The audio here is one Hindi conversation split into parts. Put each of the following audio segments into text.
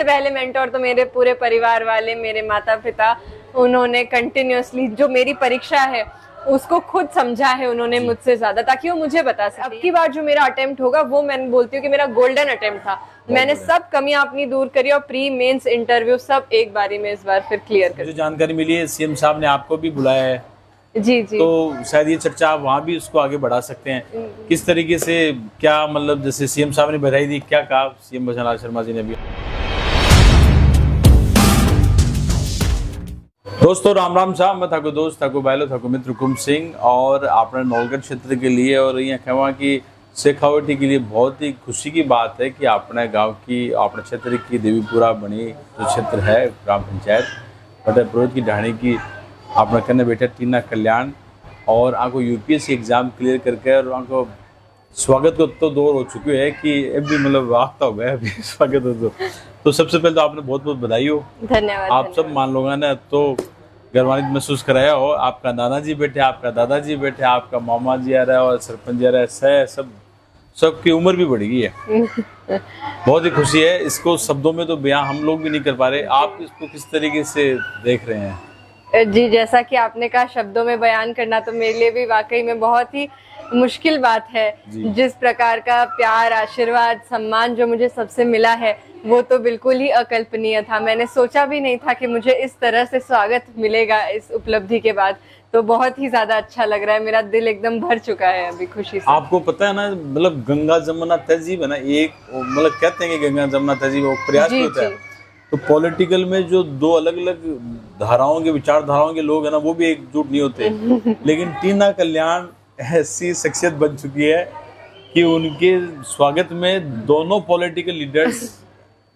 सबसे पहले मेंटोर तो मेरे पूरे परिवार वाले, मेरे माता पिता, उन्होंने कंटिन्यूअसली जो मेरी परीक्षा है उसको खुद समझा है उन्होंने मुझसे ज्यादा, ताकि वो मुझे बता सके। अब की बार जो मेरा अटेम्प्ट होगा वो मैं बोलती हूँ कि मेरा गोल्डन अटेम्प्ट था। मैंने सब कमियां अपनी दूर करी और प्री मेंस इंटरव्यू सब एक बारी में इस बार फिर क्लियर कर। मुझे जानकारी मिली है सीएम साहब ने आपको भी बुलाया है। जी जी। तो शायद ये चर्चा आप वहाँ भी उसको आगे बढ़ा सकते हैं। किस तरीके से, क्या मतलब, जैसे सीएम साहब ने बधाई दी, क्या कहा सीएम भजनलाल शर्मा जी ने भी? दोस्तों राम राम साहब, मैं थाको दोस्त थाको बायलो थाको मित्र हुकुम सिंह और अपने नौलगढ़ क्षेत्र के लिए और यहाँ कहवा की शेखावटी के लिए बहुत ही खुशी की बात है कि अपने गांव की, अपने क्षेत्र की देवीपुरा बनी जो क्षेत्र है ग्राम पंचायत बटे पुरोहित की ढाणी की अपना करने बैठे टीना कल्याण और आपको यूपीएससी एग्जाम क्लियर करके और आपको स्वागत को तो दौर हो चुके हैं कि अभी मतलब आता हो गया अभी स्वागत हो। तो सबसे पहले तो आपने बहुत बहुत बधाई हो। धन्यवाद। आप सब मान लोगों ने तो गर्वान्वित महसूस कराया हो। आपका नाना जी बैठे, आपका दादाजी बैठे, आपका मामा जी आ रहा है और सरपंच जी आ रहा है, सबकी उम्र भी बढ़ गई है। बहुत ही खुशी है। इसको शब्दों में तो बयां हम लोग भी नहीं कर पा रहे। आप इसको किस तरीके से देख रहे हैं? जी, जैसा कि आपने कहा शब्दों में बयान करना तो मेरे लिए भी वाकई में बहुत ही मुश्किल बात है। जिस प्रकार का प्यार, आशीर्वाद, सम्मान जो मुझे सबसे मिला है वो तो बिल्कुल ही अकल्पनीय था। मैंने सोचा भी नहीं था कि मुझे इस तरह से स्वागत मिलेगा इस उपलब्धि के बाद। तो बहुत ही ज्यादा अच्छा लग रहा है, मेरा दिल एकदम भर चुका है अभी खुशी से। आपको पता है ना, मतलब गंगा जमुना तहजीब है ना, एक मतलब कहते हैं कि गंगा जमुना तहजीब वो प्रयास होता है। तो पॉलिटिकल में जो दो अलग अलग धाराओं के, विचारधाराओं के लोग हैं ना, वो भी एकजुट नहीं होते। लेकिन टीना कल्याण ऐसी शख्सियत बन चुकी है कि उनके स्वागत में दोनों पॉलिटिकल लीडर्स,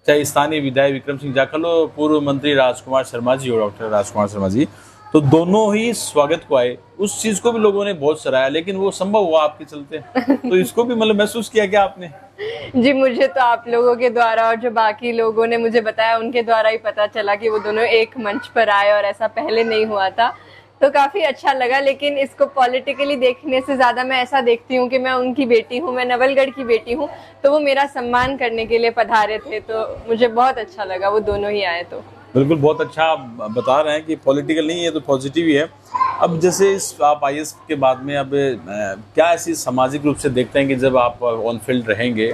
चाहे स्थानीय विधायक विक्रम सिंह जाखल, पूर्व मंत्री राजकुमार शर्मा जी और डॉक्टर राजकुमार शर्मा जी, तो दोनों ही स्वागत को आए। उस चीज को भी लोगों ने बहुत सराहा, लेकिन वो संभव हुआ आपके चलते। तो इसको भी मतलब महसूस किया क्या आपने? जी, मुझे तो आप लोगों के द्वारा और जो बाकी लोगों ने मुझे बताया उनके द्वारा ही पता चला कि वो दोनों एक मंच पर आए और ऐसा पहले नहीं हुआ था। तो काफी अच्छा लगा। लेकिन इसको पॉलिटिकली देखने से ज्यादा मैं ऐसा देखती हूँ कि मैं उनकी बेटी हूँ, मैं नवलगढ़ की बेटी हूँ, तो वो मेरा सम्मान करने के लिए पधारे थे। तो मुझे बहुत अच्छा लगा वो दोनों ही आए। तो बिल्कुल बहुत अच्छा आप बता रहे हैं कि पॉलिटिकल नहीं है तो पॉजिटिव ही है। अब जैसे आप आईएएस के बाद में अब क्या ऐसी सामाजिक रूप से देखते हैं कि जब आप ऑन फील्ड रहेंगे,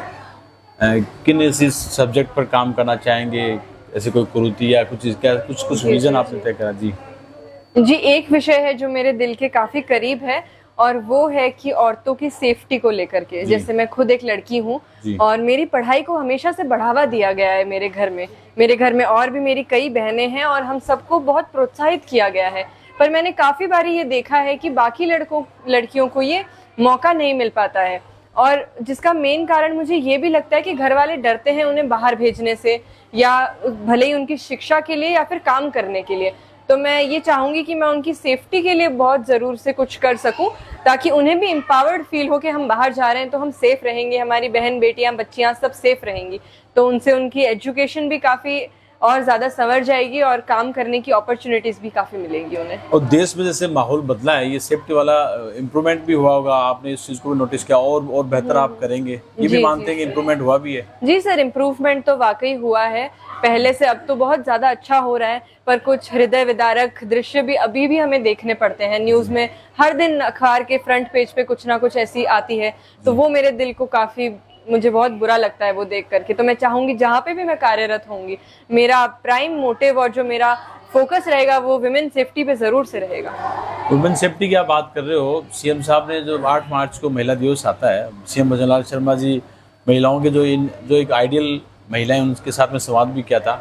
किन ऐसी सब्जेक्ट पर काम करना चाहेंगे? ऐसे कोई कुरीति या कुछ क्या कुछ विजन आपने तय करा? जी, एक विषय है जो मेरे दिल के काफी करीब है और वो है कि औरतों की सेफ्टी को लेकर के। जैसे मैं खुद एक लड़की हूँ और मेरी पढ़ाई को हमेशा से बढ़ावा दिया गया है मेरे घर में। मेरे घर में और भी मेरी कई बहनें हैं और हम सबको बहुत प्रोत्साहित किया गया है। पर मैंने काफी बारी ये देखा है कि बाकी लड़कियों को ये मौका नहीं मिल पाता है और जिसका मेन कारण मुझे ये भी लगता है कि घर वाले डरते हैं उन्हें बाहर भेजने से, या भले ही उनकी शिक्षा के लिए या फिर काम करने के लिए। तो मैं ये चाहूंगी कि मैं उनकी सेफ्टी के लिए बहुत ज़रूर से कुछ कर सकूं, ताकि उन्हें भी एम्पावर्ड फील हो कि हम बाहर जा रहे हैं तो हम सेफ रहेंगे, हमारी बहन बेटियां बच्चियां सब सेफ रहेंगी। तो उनसे उनकी एजुकेशन भी काफ़ी और ज़्यादा संवर जाएगी और काम करने की अपॉर्चुनिटीज़ भी काफ़ी मिलेंगी उन्हें। और देश में जैसे माहौल बदला है, ये सेफ्टी वाला इम्प्रूवमेंट भी हुआ होगा, आपने इस चीज़ को भी नोटिस किया और बेहतर आप करेंगे, ये भी मानते हैं कि इम्प्रूवमेंट हुआ भी है? जी सर, इम्प्रूवमेंट तो वाकई हुआ है। पहले से अब तो बहुत ज़्यादा अच्छा हो रहा है, पर कुछ हृदय विदारक दृश्य भी अभी भी हमें देखने पड़ते हैं। न्यूज़ में हर दिन अखबार के फ्रंट पेज पे कुछ ना कुछ ऐसी आती है, तो वो मेरे दिल को काफ़ी, मुझे बहुत बुरा लगता है वो देख करके। तो मैं चाहूँगी जहाँ पे भी मैं कार्यरत होंगी, मेरा प्राइम मोटिव और जो मेरा फोकस रहेगा वो वुमेन सेफ्टी पे ज़रूर से रहेगा। वुमेन सेफ्टी की आप बात कर रहे हो, सीएम साहब ने जो 8 मार्च को महिला दिवस आता है, सीएम भजनलाल शर्मा जी महिलाओं के जो एक आइडियल महिलाएं उनके साथ में संवाद भी किया था।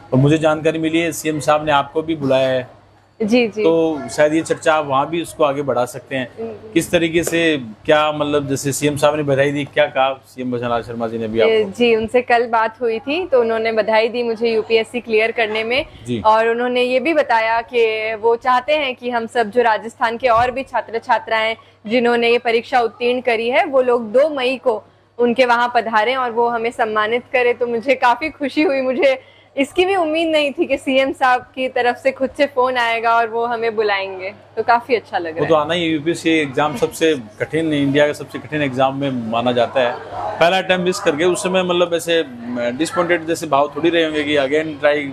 और मुझे जानकारी मिली है सीएम साहब ने आपको भी बुलाया है। जी। तो शायद ये चर्चा आप वहाँ भी उसको आगे बढ़ा सकते हैं। किस तरीके से, क्या मतलब, जैसे सीएम साहब ने बधाई दी, क्या कहा सीएम भजनलाल शर्मा जी ने भी आपको? जी, उनसे कल बात हुई थी तो उन्होंने बधाई दी मुझे यूपीएससी क्लियर करने में। और उन्होंने ये भी बताया कि वो चाहते हैं कि हम सब जो राजस्थान के और भी छात्र छात्राएं जिन्होंने ये परीक्षा उत्तीर्ण करी है, वो लोग 2 मई को उनके वहाँ पधारें और वो हमें सम्मानित करे। तो मुझे काफ़ी खुशी हुई। मुझे इसकी भी उम्मीद नहीं थी कि सीएम साहब की तरफ से खुद से फोन आएगा और वो हमें बुलाएंगे, तो काफी अच्छा लग रहा वो है। तो आना ही, यूपीएससी एग्जाम सबसे कठिन, इंडिया का सबसे कठिन एग्जाम में माना जाता है। पहला अटेम्प्ट मिस कर गए, उस समय मतलब ऐसे डिसअपॉइंटेड जैसे भाव थोड़ी रहे होंगे कि अगेन ट्राई,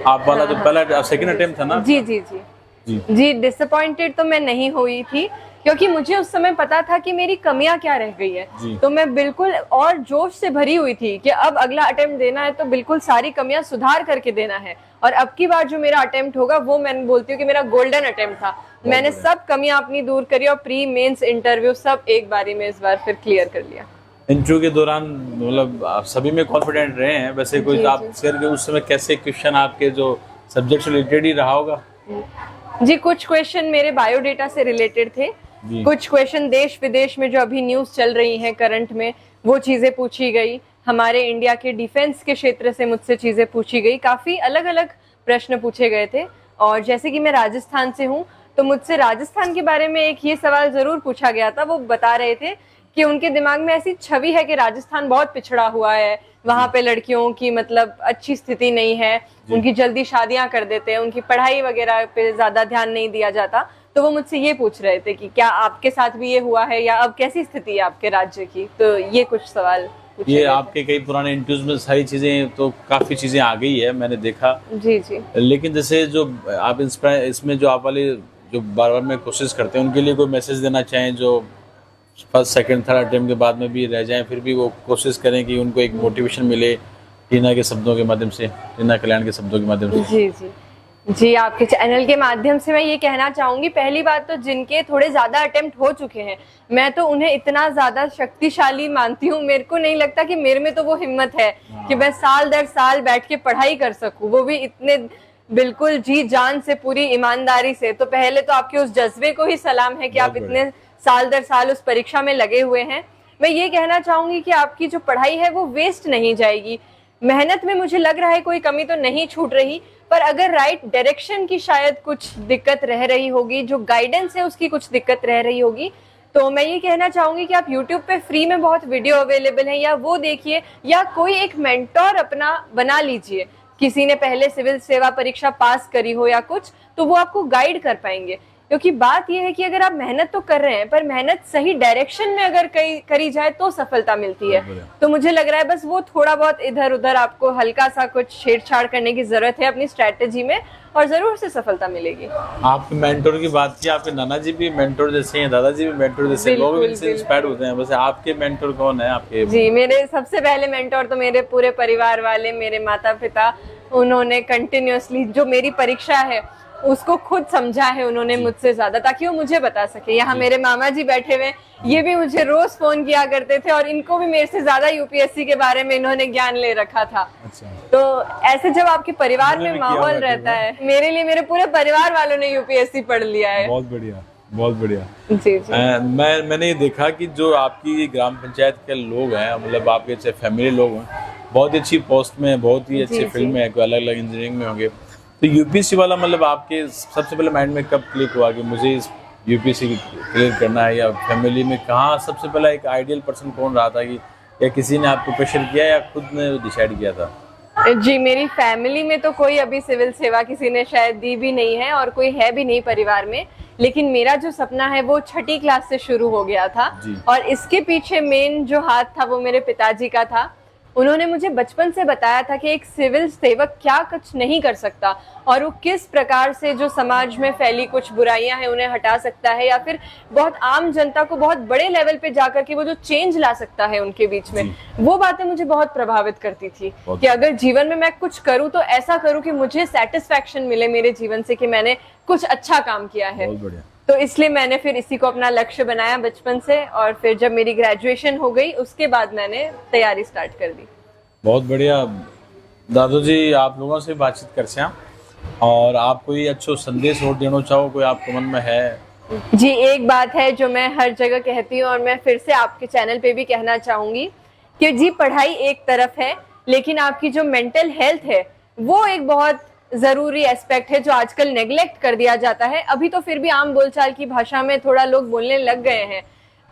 आप वाला जो पहला सेकंड अटेम्प्ट था ना? जी जी जी जी, डिसअपॉइंटेड तो मैं नहीं हुई थी, क्योंकि मुझे उस समय पता था कि मेरी कमियां क्या रह गई है। तो मैं बिल्कुल और जोश से भरी हुई थी कि अब अगला अटेम्प्ट देना है तो बिल्कुल सारी कमियां सुधार करके देना है, और अब की बार जो मेरा अटेम्प्ट होगा वो मैं बोलती हूँ कि मेरा गोल्डन अटेम्प्ट था। मैंने सब कमियां अपनी दूर करी और प्री मेंस इंटरव्यू सब एक बारी में इस बार फिर क्लियर कर लिया। इंटरव्यू के दौरान मतलब आप सभी में कॉन्फिडेंट रहे हैं, वैसे कोई आप शेयर करें उस समय कैसे क्वेश्चन आपके जो सब्जेक्ट से रिलेटेड ही रहा होगा? जी, कुछ क्वेश्चन मेरे बायोडेटा से रिलेटेड थे, कुछ क्वेश्चन देश विदेश में जो अभी न्यूज चल रही है करंट में वो चीजें पूछी गई, हमारे इंडिया के डिफेंस के क्षेत्र से मुझसे चीजें पूछी गई, काफी अलग अलग प्रश्न पूछे गए थे। और जैसे कि मैं राजस्थान से हूँ तो मुझसे राजस्थान के बारे में एक ये सवाल जरूर पूछा गया था। वो बता रहे थे कि उनके दिमाग में ऐसी छवि है कि राजस्थान बहुत पिछड़ा हुआ है, वहां पे लड़कियों की मतलब अच्छी स्थिति नहीं है, उनकी जल्दी शादियां कर देते हैं, उनकी पढ़ाई वगैरह पे ज्यादा ध्यान नहीं दिया जाता। तो वो मुझसे ये पूछ रहे थे कि क्या आपके साथ भी ये हुआ है या अब कैसी स्थिति है आपके राज्य की। तो ये कुछ सवाल पूछे ये गए आपके कई पुराने इंटरव्यूज में सारी चीजें तो काफी चीजें आ गई है, मैंने देखा। जी जी। लेकिन जैसे जो आप इसमें जो आप वाले जो बार बार में कोशिश करते हैं उनके लिए कोई मैसेज देना चाहें जो फर्स्ट सेकंड थर्ड अटेम्प्ट के बाद में भी रह जाएं, फिर भी वो कोशिश करें कि उनको एक मोटिवेशन मिले टीना के शब्दों के माध्यम से, टीना कल्याण के शब्दों के माध्यम से? जी जी जी, आपके चैनल के माध्यम से मैं ये कहना चाहूंगी, पहली बात तो जिनके थोड़े ज्यादा अटेम्प्ट हो चुके हैं मैं तो उन्हें इतना ज्यादा शक्तिशाली मानती हूँ। मेरे को नहीं लगता कि मेरे में तो वो हिम्मत है कि मैं साल दर साल बैठ के पढ़ाई कर सकूं, वो भी इतने बिल्कुल जी जान से, पूरी ईमानदारी से। तो पहले तो आपके उस जज्बे को ही सलाम है कि आप इतने साल दर साल उस परीक्षा में लगे हुए हैं। मैं ये कहना चाहूंगी कि आपकी जो पढ़ाई है वो वेस्ट नहीं जाएगी। मेहनत में मुझे लग रहा है कोई कमी तो नहीं छूट रही, पर अगर राइट डायरेक्शन की शायद कुछ दिक्कत रह रही होगी, जो गाइडेंस है उसकी कुछ दिक्कत रह रही होगी, तो मैं ये कहना चाहूंगी कि आप YouTube पे फ्री में बहुत वीडियो अवेलेबल है, या वो देखिए, या कोई एक मेंटोर अपना बना लीजिए, किसी ने पहले सिविल सेवा परीक्षा पास करी हो या कुछ, तो वो आपको गाइड कर पाएंगे। क्योंकि बात यह है कि अगर आप मेहनत तो कर रहे हैं पर मेहनत सही डायरेक्शन में अगर करी जाए तो सफलता मिलती है। तो मुझे लग रहा है बस वो थोड़ा बहुत इधर उधर आपको हल्का सा कुछ छेड़छाड़ करने की जरूरत है अपनी स्ट्रेटेजी में, और जरूर से सफलता मिलेगी। आपके मेंटोर की बात की, आपके नाना जी भी मेंटोर जैसे हैं, दादाजी भी मेंटोर जैसे हैं, लोग इनसे इंस्पायर्ड होते हैं। वैसे आपके मेंटोर कौन है आपके? जी, मेरे सबसे पहले मेंटोर तो मेरे पूरे परिवार वाले, मेरे माता पिता। उन्होंने कंटिन्यूअसली जो मेरी परीक्षा है उसको खुद समझा है उन्होंने मुझसे ज्यादा, ताकि वो मुझे बता सके। यहाँ मेरे मामा जी बैठे हुए, ये भी मुझे रोज फोन किया करते थे और इनको भी मेरे से ज्यादा यूपीएससी के बारे में इन्होंने ज्ञान ले रखा था। अच्छा। तो ऐसे जब आपके परिवार में माहौल रहता है, मेरे लिए मेरे पूरे परिवार वालों ने यूपीएससी पढ़ लिया है। बहुत बढ़िया, बहुत बढ़िया। जी जी। मैंने ये देखा कि जो आपकी ग्राम पंचायत के लोग हैं, मतलब आपके चाहे फैमिली लोग हैं, बहुत ही अच्छी पोस्ट में, बहुत ही अच्छी फील्ड में है, कोई अलग अलग इंजीनियरिंग में होंगे। तो यूपीएससी वाला मतलब आपके सबसे पहले माइंड में कब क्लिक हुआ कि मुझे इस यूपीएससी क्लियर करना है, या फैमिली में कहाँ सबसे पहला एक आइडियल पर्सन कौन रहा था, कि या किसी ने आपको प्रेशर किया या खुद ने डिसाइड किया था? जी, मेरी फैमिली में तो कोई अभी सिविल सेवा किसी ने शायद दी भी नहीं है और कोई है भी नहीं परिवार में, लेकिन मेरा जो सपना है वो छठी क्लास से शुरू हो गया था। और इसके पीछे मेन जो हाथ था वो मेरे पिताजी का था। उन्होंने मुझे बचपन से बताया था कि एक सिविल सेवक क्या कुछ नहीं कर सकता, और वो किस प्रकार से जो समाज में फैली कुछ बुराइयां हैं उन्हें हटा सकता है, या फिर बहुत आम जनता को बहुत बड़े लेवल पे जाकर के वो जो चेंज ला सकता है उनके बीच में। वो बातें मुझे बहुत प्रभावित करती थी कि अगर जीवन में मैं कुछ करूँ तो ऐसा करूँ कि मुझे सेटिस्फैक्शन मिले मेरे जीवन से कि मैंने कुछ अच्छा काम किया है। तो इसलिए मैंने फिर इसी को अपना लक्ष्य बनाया बचपन से, और फिर जब मेरी ग्रेजुएशन हो गई उसके बाद मैंने तैयारी स्टार्ट कर दी। बहुत बढ़िया। दादू जी, आप लोगों से बातचीत कर से, और आप कोई अच्छो संदेश और देना चाहो, कोई आपके मन में है? जी, एक बात है जो मैं हर जगह कहती हूँ और मैं फिर से आपके चैनल पे भी कहना चाहूंगी कि जी, पढ़ाई एक तरफ है, लेकिन आपकी जो मेंटल हेल्थ है वो एक बहुत जरूरी एस्पेक्ट है जो आजकल नेग्लेक्ट कर दिया जाता है। अभी तो फिर भी आम बोलचाल की भाषा में थोड़ा लोग बोलने लग गए हैं,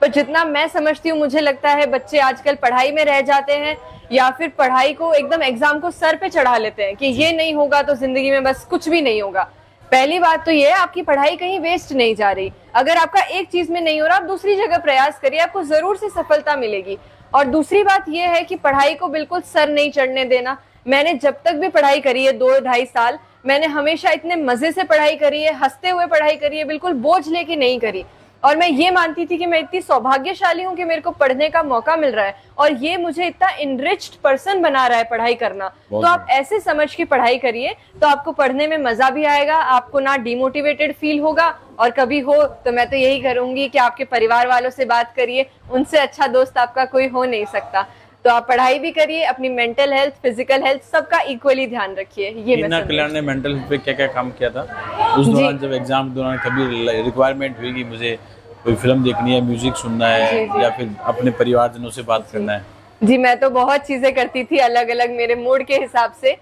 पर जितना मैं समझती हूँ मुझे लगता है बच्चे आजकल पढ़ाई में रह जाते हैं या फिर पढ़ाई को एकदम एग्जाम को सर पे चढ़ा लेते हैं कि ये नहीं होगा तो जिंदगी में बस कुछ भी नहीं होगा। पहली बात तो ये है, आपकी पढ़ाई कहीं वेस्ट नहीं जा रही। अगर आपका एक चीज में नहीं हो रहा, आप दूसरी जगह प्रयास करिए, आपको जरूर से सफलता मिलेगी। और दूसरी बात ये है कि पढ़ाई को बिल्कुल सर नहीं चढ़ने देना। मैंने जब तक भी पढ़ाई करी है 2-2.5 साल, मैंने हमेशा इतने मजे से पढ़ाई करी है, हंसते हुए पढ़ाई करी है, बिल्कुल बोझ लेके नहीं करी। और मैं ये मानती थी कि मैं इतनी सौभाग्यशाली हूँ कि मेरे को पढ़ने का मौका मिल रहा है और ये मुझे इतना इनरिच्ड पर्सन बना रहा है पढ़ाई करना। तो आप ऐसे समझ के पढ़ाई करिए तो आपको पढ़ने में मजा भी आएगा, आपको ना डिमोटिवेटेड फील होगा। और कभी हो तो मैं तो यही करूंगी कि आपके परिवार वालों से बात करिए, उनसे अच्छा दोस्त आपका कोई हो नहीं सकता। तो आप पढ़ाई भी करिए, अपनी मेंटल हेल्थ, फिजिकल हेल्थ सबका इक्वली ध्यान रखिए। ये टीना कल्याण ने मेंटल हेल्थ पे क्या क्या काम किया था उस दौरान, जब एग्जाम के दौरान कभी रिक्वायरमेंट हुई कि मुझे कोई फिल्म देखनी है, म्यूजिक सुनना है या फिर अपने परिवारजनों से बात करना है? जी, मैं तो बहुत चीजें करती थी अलग अलग मेरे मूड के हिसाब से।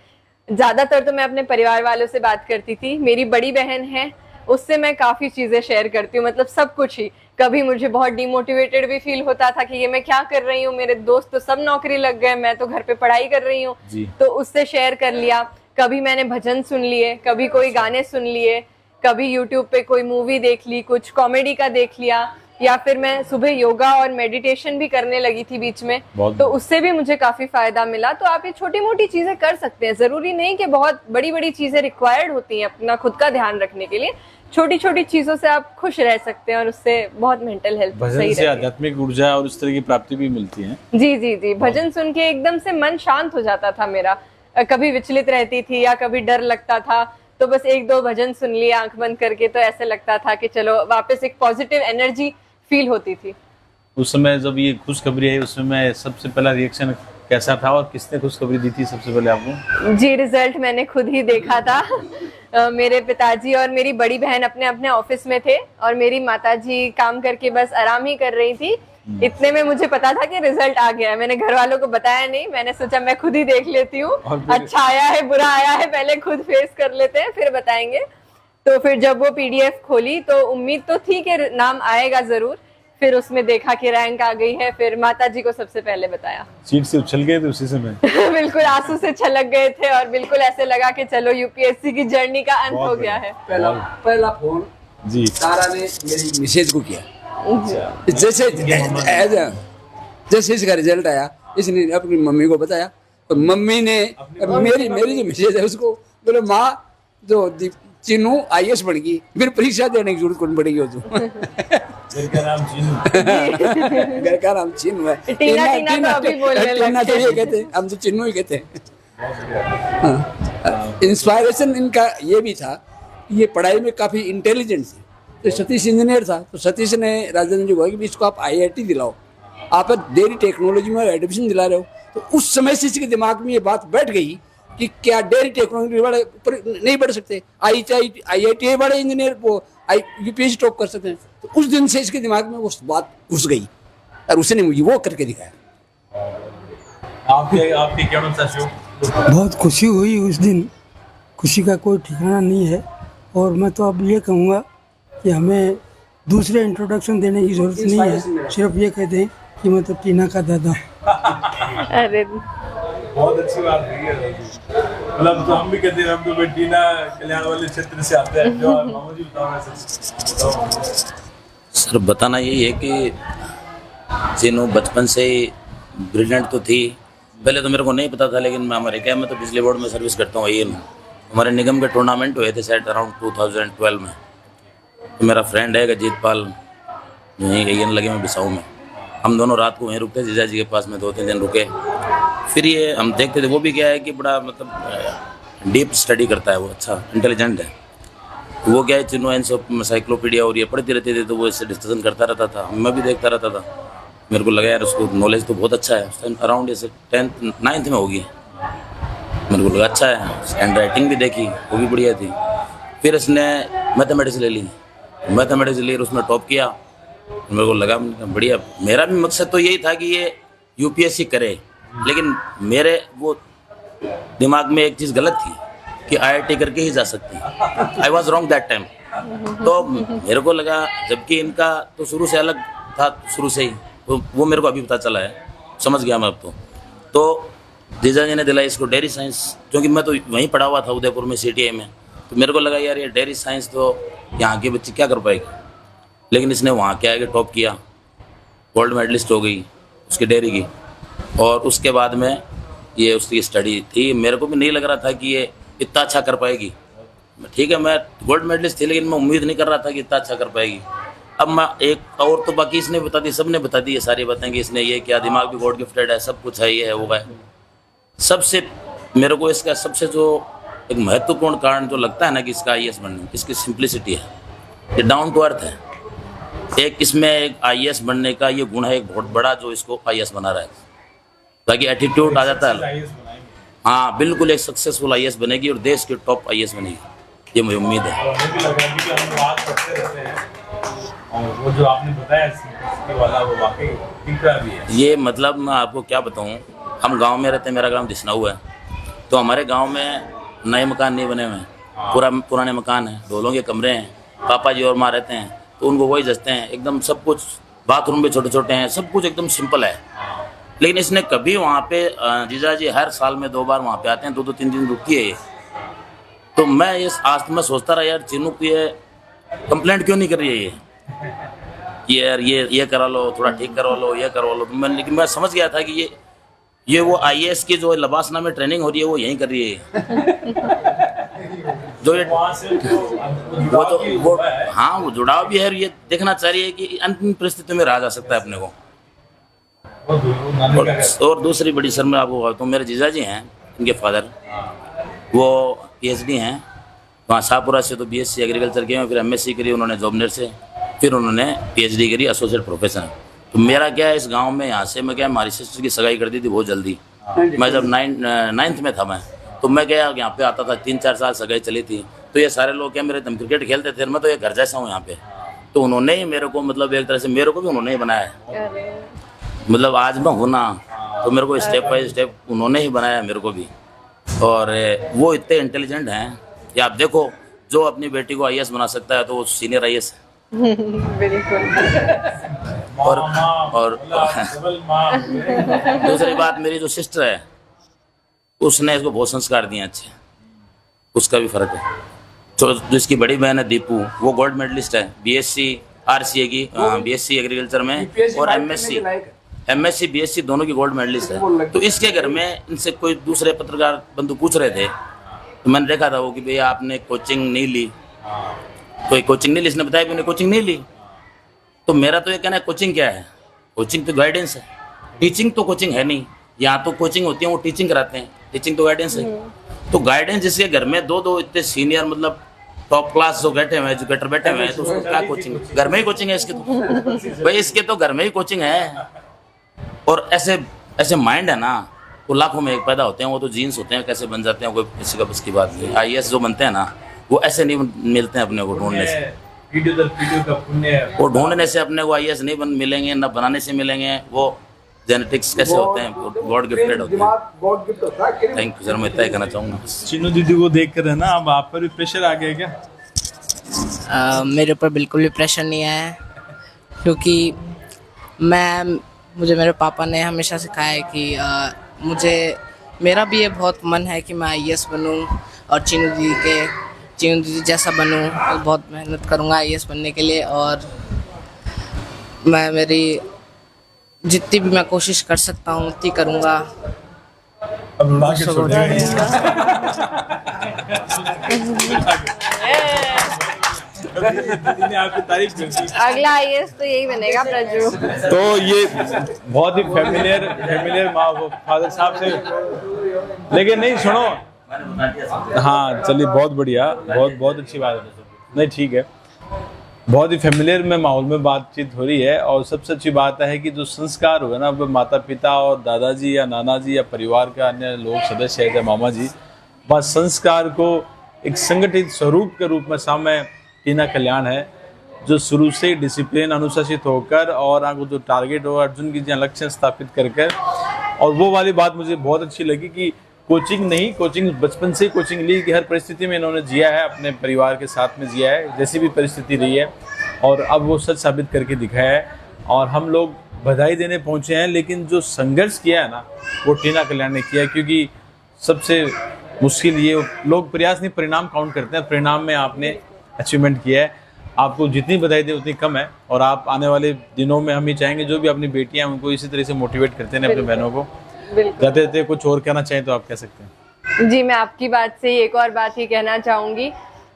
ज्यादातर तो मैं अपने परिवार वालों से बात करती थी। मेरी बड़ी बहन है, उससे मैं काफी चीजें शेयर करती हूँ, मतलब सब कुछ ही। कभी मुझे बहुत डिमोटिवेटेड भी फील होता था कि ये मैं क्या कर रही हूँ, मेरे दोस्त तो सब नौकरी लग गए, मैं तो घर पे पढ़ाई कर रही हूँ, तो उससे शेयर कर लिया। कभी मैंने भजन सुन लिए, कभी कोई गाने सुन लिए, कभी यूट्यूब पे कोई मूवी देख ली, कुछ कॉमेडी का देख लिया, या फिर मैं सुबह योगा और मेडिटेशन भी करने लगी थी बीच में, तो उससे भी मुझे काफी फायदा मिला। तो आप ये छोटी मोटी चीजें कर सकते हैं, जरूरी नहीं कि बहुत बड़ी बड़ी चीजें रिक्वायर्ड होती हैं अपना खुद का ध्यान रखने के लिए। छोटी छोटी चीजों से आप खुश रह सकते हैं और उससे बहुत मेंटल हेल्थ सही रहती है। भजन से आध्यात्मिक ऊर्जा और उस तरह की प्राप्ति भी मिलती है। जी जी जी, भजन सुन के एकदम से मन शांत हो जाता था मेरा। कभी विचलित रहती थी या कभी डर लगता था, तो बस 1-2 भजन सुन लिए आंख बंद करके, तो ऐसे लगता था कि चलो वापस एक पॉजिटिव एनर्जी फील होती थी। उस समय जब ये खुशखबरी आई, उस समय सबसे पहला रिएक्शन कैसा था और किसने खुशखबरी दी थी सबसे पहले आपको? जी, रिजल्ट मैंने खुद ही देखा था। मेरे पिताजी और मेरी बड़ी बहन अपने अपने ऑफिस में थे और मेरी माताजी काम करके बस आराम ही कर रही थी। इतने में मुझे पता था कि रिजल्ट आ गया है। मैंने घर वालों को बताया नहीं, मैंने सोचा मैं खुद ही देख लेती हूँ, अच्छा आया है बुरा आया है पहले खुद फेस कर लेते हैं फिर बताएंगे। तो फिर जब वो पीडीएफ खोली तो उम्मीद तो थी कि नाम आएगा जरूर, फिर उसमें देखा कि रैंक आ गई है, फिर माताजी को सबसे पहले बताया। सीट से उछल गए थे उसी समय? बिल्कुल आंसू से छलक गए थे और बिल्कुल ऐसे लगा कि चलो यूपीएससी की जर्नी का अंत हो गया है। पहला फोन जी तारा ने मेरी मिसेज को किया। जैसे जैसे इसका रिजल्ट आया, इसने अपनी मम्मी को बताया, तो मम्मी ने मेरी जो मिसेज है उसको बोले, माँ जो चिन्नू IAS बन गई, फिर परीक्षा देने की जरूरत कौन पड़ेगी हो तू। घर का नाम चिन्नू। घर का नाम चिन्नू है। टीना तो अभी बोलने टीना तो ये कहते हैं, हम तो चिन्नू ही कहते हैं। इंस्पायरेशन इनका ये भी था, ये पढ़ाई में काफी इंटेलिजेंट थे। तो सतीश इंजीनियर था, तो सतीश ने राजेंद्र जी को कहा कि इसको आप IIT दिलाओ, आप डेयरी टेक्नोलॉजी में एडमिशन दिला रहे हो। तो उस समय से इसके दिमाग में ये बात बैठ गई कि क्या डेयरी टेक्नोलॉजी वाले नहीं बढ़ सकते, IIT बड़े इंजीनियर वो UPSC टॉप कर सकते हैं। तो उस दिन से इसके दिमाग में वो बात घुस गई और उसने मुझे वो करके दिखाया। आपके क्या बहुत खुशी हुई उस दिन, खुशी का कोई ठिकाना नहीं है। और मैं तो अब ये कहूँगा कि हमें दूसरे इंट्रोडक्शन देने की जरूरत नहीं है, सिर्फ ये कह दें कि मैं तो टीना का दादा। अरे बहुत अच्छी बात है, मतलब तो हम भी कहते हैं, हम तो टीना कल्याण वाले क्षेत्र से आते हैं। जो मामू जी बताओ। सर बताना यही है कि चिन्नू बचपन से ही ब्रिलियंट तो थी। पहले तो मेरे को नहीं पता था, लेकिन मैं मैं तो बिजली बोर्ड में सर्विस करता हूँ AN में। हमारे निगम के टूर्नामेंट हुए थे शायद अराउंड 2012 में। तो मेरा फ्रेंड है अजीत पाल, यहीं AN लगे में बिसाऊ में, हम दोनों रात को वहीं रुकते, जीजा जी के पास में 2-3 दिन रुके। फिर ये हम देखते थे, वो भी क्या है कि बड़ा मतलब डीप स्टडी करता है, वो अच्छा इंटेलिजेंट है। वो क्या है, चिन्नू एनसाइक्लोपीडिया और ये पढ़ती रहती थी, तो वो इससे डिस्कशन करता रहता था, मैं भी देखता रहता था। मेरे को लगा यार उसको नॉलेज तो बहुत अच्छा है। उस टाइम अराउंड जैसे 10th-9th में होगी, मेरे को लगा अच्छा है। हैंड राइटिंग भी देखी, वो भी बढ़िया थी। फिर इसने मैथमेटिक्स ले ली, मैथमेटिक्स ले उसमें टॉप किया। मेरे को लगा बढ़िया। मेरा भी मकसद तो यही था कि ये UPSC करे, लेकिन मेरे वो दिमाग में एक चीज़ गलत थी कि IIT करके ही जा सकती है। I was wrong that time. तो मेरे को लगा, जबकि इनका तो शुरू से अलग था शुरू से ही, तो वो मेरे को अभी पता चला है, समझ गया मैं अब तो जीजा जी ने दिलाई इसको डेयरी साइंस, क्योंकि मैं तो वहीं पढ़ा हुआ था उदयपुर में CTI में, तो मेरे को लगा यार ये डेयरी साइंस तो यहाँ के बच्चे क्या कर पाएगी, लेकिन इसने वहाँ क्या आगे टॉप किया, गोल्ड मेडलिस्ट हो गई उसकी डेयरी की। और उसके बाद में ये उसकी स्टडी थी, मेरे को भी नहीं लग रहा था कि ये इतना अच्छा कर पाएगी। ठीक है, मैं गोल्ड मेडलिस्ट थी, लेकिन मैं उम्मीद नहीं कर रहा था कि इतना अच्छा कर पाएगी। अब मैं एक और तो बाकी इसने बता दी, सब ने बता दी ये सारी बातें कि इसने ये क्या, दिमाग भी गॉड गिफ्टेड है, सब कुछ है, ये है वो है। सबसे मेरे को इसका सबसे जो एक महत्वपूर्ण कारण जो लगता है ना कि इसका IAS बनने, इसकी सिंप्लिसिटी है, ये डाउन टू अर्थ है। एक इसमें एक IAS बनने का ये गुण है एक बहुत बड़ा, जो इसको IAS बना रहा है। बाकी एटीट्यूड आ जाता है, हाँ बिल्कुल एक सक्सेसफुल IAS बनेगी और देश की टॉप IAS बनेगी, ये मुझे उम्मीद है। और वो जो आपने बताया सिंपलिसिटी वाला, वो वाकई दिख रहा भी है। ये मतलब मैं आपको क्या बताऊँ, हम गांव में रहते हैं, मेरा गांव दिसनाऊ है, तो हमारे गांव में नए मकान नहीं बने हुए हैं, पुराने मकान हैं, ढोलों के कमरे हैं, पापा जी और माँ रहते हैं, तो उनको वही जचते हैं एकदम, सब कुछ बाथरूम भी छोटे छोटे हैं, सब कुछ एकदम सिंपल है। लेकिन इसने कभी वहाँ पे, जीजा जी हर साल में 2 बार वहाँ पे आते हैं, 2-3 दिन रुकती है ये, तो मैं ये आज मैं सोचता रहा यार चीनू की ये कंप्लेंट क्यों नहीं कर रही है ये यार ये करा लो, थोड़ा ठीक करवा लो, ये करवा लो। तो लेकिन मैं समझ गया था कि ये वो IAS की जो लबासना में ट्रेनिंग हो रही है वो यहीं कर रही है जो ये वो हाँ वो जुड़ाव भी है, ये देखना चाह रही है कि अंतिम परिस्थिति में रहा जा सकता है अपने को। और दूसरी बड़ी सर मैं आपको कहता हूँ, मेरे जीजा जी हैं, इनके फादर वो PhD हैं, वहाँ शाहपुरा से तो BSc एग्रीकल्चर किए, फिर MSc करी उन्होंने जॉबनेर से, फिर उन्होंने PhD करी एसोसिएट प्रोफेसर। तो मेरा क्या है इस गांव में, यहाँ से मैं क्या, हमारी सिस्टर की सगाई कर दी थी बहुत जल्दी, मैं जब 9th में था मैं, तो मैं क्या यहाँ पे आता था, 3-4 साल सगाई चली थी, तो ये सारे लोग क्या मेरे, हम क्रिकेट खेलते थे, मैं तो ये घर जैसा हूँ यहाँ पे, तो उन्होंने ही मेरे को मतलब एक तरह से मेरे को भी उन्होंने ही बनाया है, मतलब आज मैं हूँ ना, तो मेरे को स्टेप बाय स्टेप उन्होंने ही बनाया मेरे को भी। और वो इतने इंटेलिजेंट हैं कि आप देखो, जो अपनी बेटी को IAS बना सकता है तो वो सीनियर IAS है। बिल्कुल। और दूसरी बात, मेरी जो सिस्टर है उसने इसको बहुत संस्कार दिए अच्छे, उसका भी फर्क है। तो जिसकी बड़ी बहन है दीपू, वो गोल्ड मेडलिस्ट है, BSc RCA की, BSc एग्रीकल्चर में, और MSc BSc दोनों की गोल्ड मेडलिस्ट है। तो इसके घर में इनसे कोई दूसरे पत्रकार बंधु पूछ रहे थे, तो मैंने देखा था वो कि भैया आपने कोचिंग नहीं ली, कोई कोचिंग नहीं ली, इसने बताया कि उन्हें कोचिंग नहीं ली। तो मेरा तो ये कहना है, कोचिंग क्या है, कोचिंग तो गाइडेंस है, टीचिंग तो कोचिंग है नहीं। यहाँ तो कोचिंग होती है वो टीचिंग कराते हैं, टीचिंग तो गाइडेंस है। तो गाइडेंस जिसके घर में 2 इतने सीनियर मतलब टॉप क्लास जो बैठे हुए हैं, एजुकेटर बैठे हुए हैं, तो उसको क्या कोचिंग, घर में ही कोचिंग है इसके, तो भाई इसके तो घर में ही कोचिंग है। और ऐसे माइंड है ना, वो लाखों में एक पैदा होते हैं, वो तो जीन्स होते हैं, कैसे बन जाते हैं कोई किसी का बस की बात नहीं। IAS जो बनते हैं ना, वो ऐसे नहीं मिलते हैं अपने को ढूंढने से, वो ढूंढने से अपने को IAS नहीं मिलेंगे, ना बनाने से मिलेंगे, वो जेनेटिक्स कैसे होते हैं, गॉड गिफ्टेड होते हैं। थैंक यू सर, मैं इतना ही कहना चाहूँगा। चीनू दीदी को देख कर है ना, अब आप पर भी प्रेशर आ गया क्या? मेरे ऊपर बिल्कुल भी प्रेशर नहीं आया है, क्योंकि मुझे मेरे पापा ने हमेशा सिखाया है कि मेरा भी ये बहुत मन है कि मैं IAS बनूं और चीनू दीदी जैसा बनूं, और बहुत मेहनत करूंगा IAS बनने के लिए, और मैं मेरी जितनी भी मैं कोशिश कर सकता हूँ उतनी करूँगा। अब उड़ा के छोड़ेंगे। दीदी ने आपकी तारीफ कर दी। अगला IAS तो यही बनेगा प्रजू। तो ये बहुत ही फेमिलियर माँ फादर साहब से, लेकिन नहीं सुनो, हाँ चलिए बहुत बढ़िया, बहुत अच्छी बात है, नहीं ठीक है, बहुत ही फेमिलियर में माहौल में बातचीत हो रही है। और सबसे अच्छी बात है कि जो संस्कार हुए ना, वो माता पिता और दादाजी या नाना जी या परिवार के अन्य लोग सदस्य है, मामा जी, बस संस्कार को एक संगठित स्वरूप के रूप में सामने टीना कल्याण है, जो शुरू से डिसिप्लिन अनुशासित होकर और आपको जो टारगेट हो अर्जुन की लक्ष्य स्थापित कर और वो वाली बात मुझे बहुत अच्छी लगी कि कोचिंग नहीं, कोचिंग बचपन से कोचिंग ली कि हर परिस्थिति में इन्होंने जिया है, अपने परिवार के साथ में जिया है, जैसी भी परिस्थिति रही है, और अब वो सच साबित करके दिखाया है। और हम लोग बधाई देने पहुंचे हैं, लेकिन जो संघर्ष किया है ना वो टीना कल्याण ने किया, क्योंकि सबसे मुश्किल ये लोग प्रयास नहीं परिणाम काउंट करते हैं, परिणाम में आपने अचीवमेंट किया है। आपको जितनी बधाई दे उतनी कम है, और आप आने वाले दिनों में हम ये चाहेंगे जो भी अपनी बेटियां हैं उनको इसी तरह से मोटिवेट करते हैं अपनी बहनों को। जाते जाते कुछ और कहना चाहें तो आप कह सकते हैं। जी, मैं आपकी बात से एक और बात ही कहना चाहूंगी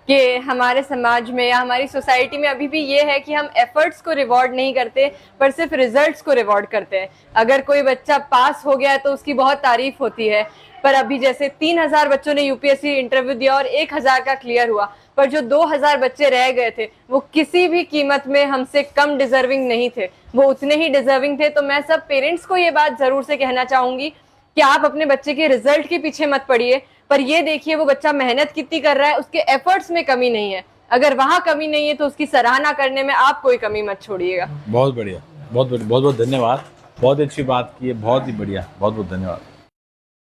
कि हमारे समाज में या हमारी सोसाइटी में अभी भी ये है कि हम एफर्ट्स को रिवॉर्ड नहीं करते, पर सिर्फ रिजल्ट्स को रिवॉर्ड करते हैं। अगर कोई बच्चा पास हो गया तो उसकी बहुत तारीफ होती है, पर अभी जैसे 3000 बच्चों ने यूपीएससी इंटरव्यू दिया और 1000 का क्लियर हुआ, पर जो 2000 बच्चे रह गए थे वो किसी भी कीमत में हमसे कम डिजर्विंग नहीं थे, वो उतने ही डिजर्विंग थे। तो मैं सब पेरेंट्स को ये बात जरूर से कहना चाहूंगी कि आप अपने बच्चे के रिजल्ट के पीछे मत पड़िए, पर ये देखिए वो बच्चा मेहनत कितनी कर रहा है, उसके एफर्ट्स में कमी नहीं है। अगर वहां कमी नहीं है तो उसकी सराहना करने में आप कोई कमी मत छोड़िएगा। बहुत बढ़िया, बहुत बहुत धन्यवाद, बहुत अच्छी बात की है, बहुत ही बढ़िया, बहुत बहुत धन्यवाद।